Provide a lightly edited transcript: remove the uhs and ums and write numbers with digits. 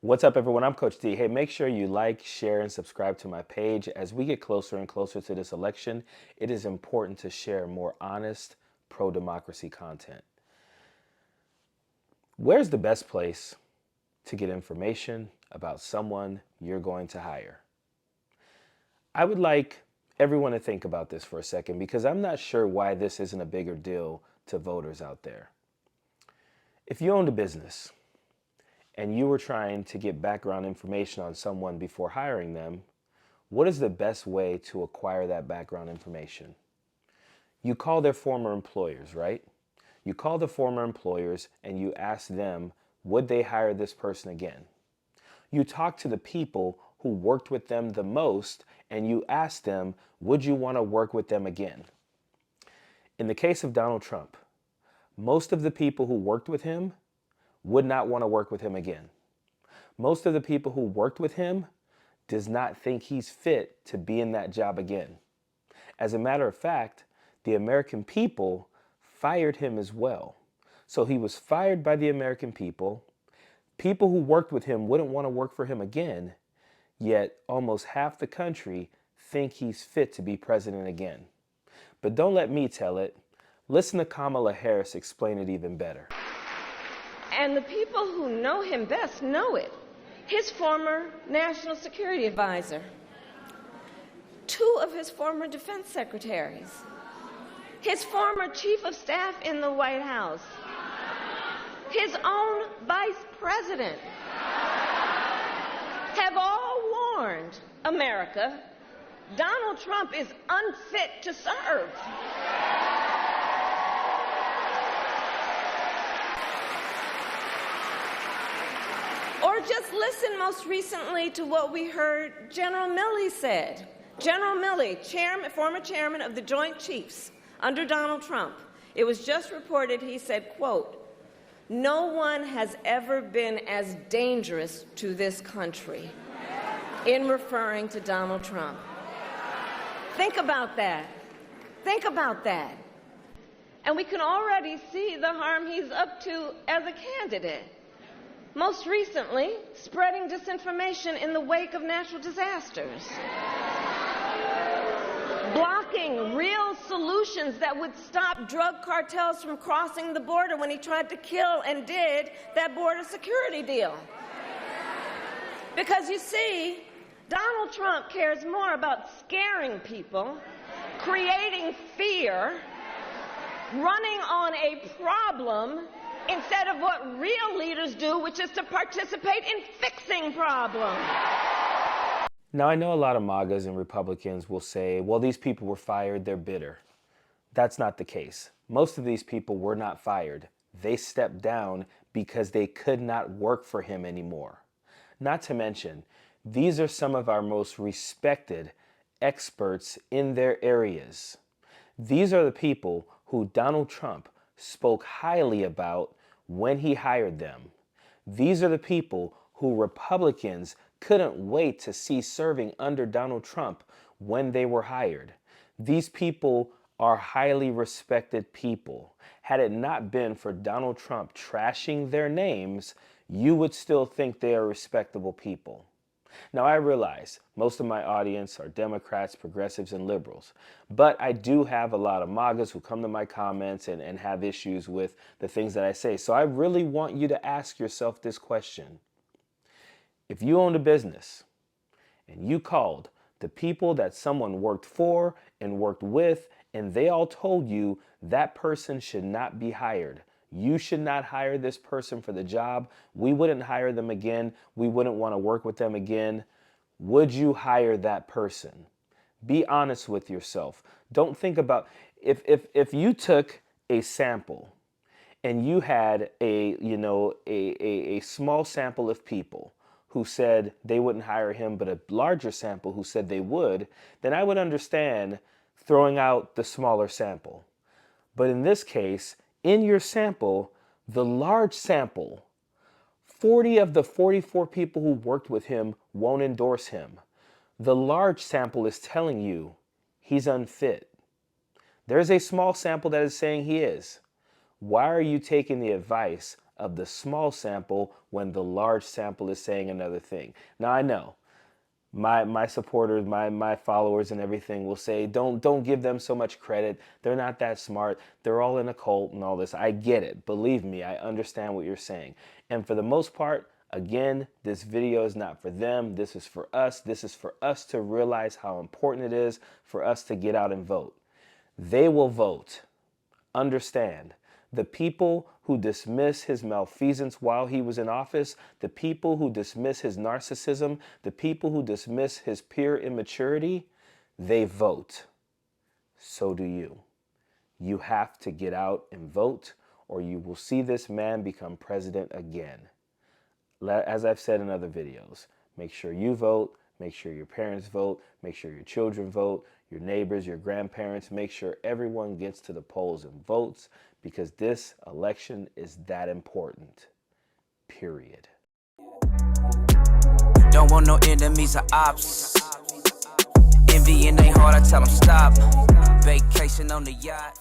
What's up, everyone? I'm Coach D. Hey, make sure you like, share, and subscribe to my page. As we get closer and closer to this election, it is important to share more honest, pro-democracy content. Where's the best place to get information about someone you're going to hire? I would like everyone to think about this for a second because I'm not sure why this isn't a bigger deal to voters out there. If you owned a business, and you were trying to get background information on someone before hiring them, what is the best way to acquire that background information? You call their former employers, right? You call the former employers and you ask them, would they hire this person again? You talk to the people who worked with them the most and you ask them, would you want to work with them again? In the case of Donald Trump, most of the people who worked with him would not want to work with him again. Most of the people who worked with him does not think he's fit to be in that job again. As a matter of fact, the American people fired him as well. So he was fired by the American people. People who worked with him wouldn't want to work for him again, yet almost half the country think he's fit to be president again. But don't let me tell it. Listen to Kamala Harris explain it even better. And the people who know him best know it. His former national security advisor, two of his former defense secretaries, his former chief of staff in the White House, his own vice president, have all warned America Donald Trump is unfit to serve. Or just listen most recently to what we heard General Milley said. General Milley, former chairman of the Joint Chiefs under Donald Trump, it was just reported he said, quote, "No one has ever been as dangerous to this country," in referring to Donald Trump. Think about that. Think about that. And we can already see the harm he's up to as a candidate. Most recently, spreading disinformation in the wake of natural disasters. Blocking real solutions that would stop drug cartels from crossing the border when he tried to kill and did that border security deal. Because you see, Donald Trump cares more about scaring people, creating fear, running on a problem, instead of what real leaders do, which is to participate in fixing problems. Now, I know a lot of MAGAs and Republicans will say, well, these people were fired, they're bitter. That's not the case. Most of these people were not fired. They stepped down because they could not work for him anymore. Not to mention, these are some of our most respected experts in their areas. These are the people who Donald Trump spoke highly about when he hired them. These are the people who Republicans couldn't wait to see serving under Donald Trump when they were hired. These people are highly respected people. Had it not been for Donald Trump trashing their names, you would still think they are respectable people. Now, I realize most of my audience are Democrats, progressives, and liberals, but I do have a lot of MAGAs who come to my comments and have issues with the things that I say. So I really want you to ask yourself this question. If you owned a business and you called the people that someone worked for and worked with, and they all told you that person should not be hired, you should not hire this person for the job, we wouldn't hire them again, we wouldn't want to work with them again, would you hire that person? Be honest with yourself. Don't think about, if you took a sample and you had a small sample of people who said they wouldn't hire him, but a larger sample who said they would, then I would understand throwing out the smaller sample. But in this case, in your sample, the large sample, 40 of the 44 people who worked with him won't endorse him. The large sample is telling you he's unfit. There's a small sample that is saying he is. Why are you taking the advice of the small sample when the large sample is saying another thing. Now I know my supporters, my followers and everything will say, don't give them so much credit. They're not that smart. They're all in a cult and all this. I get it. Believe me, I understand what you're saying. And for the most part, again, this video is not for them. This is for us. This is for us to realize how important it is for us to get out and vote. They will vote. Understand, the people who dismiss his malfeasance while he was in office, the people who dismiss his narcissism, the people who dismiss his pure immaturity, they vote. So do you. You have to get out and vote, or you will see this man become president again. As I've said in other videos, make sure you vote, make sure your parents vote, make sure your children vote, your neighbors, your grandparents, make sure everyone gets to the polls and votes, because this election is that important. Period. Don't want no enemies or ops. Envy in their heart, I tell them stop. Vacation on the yacht.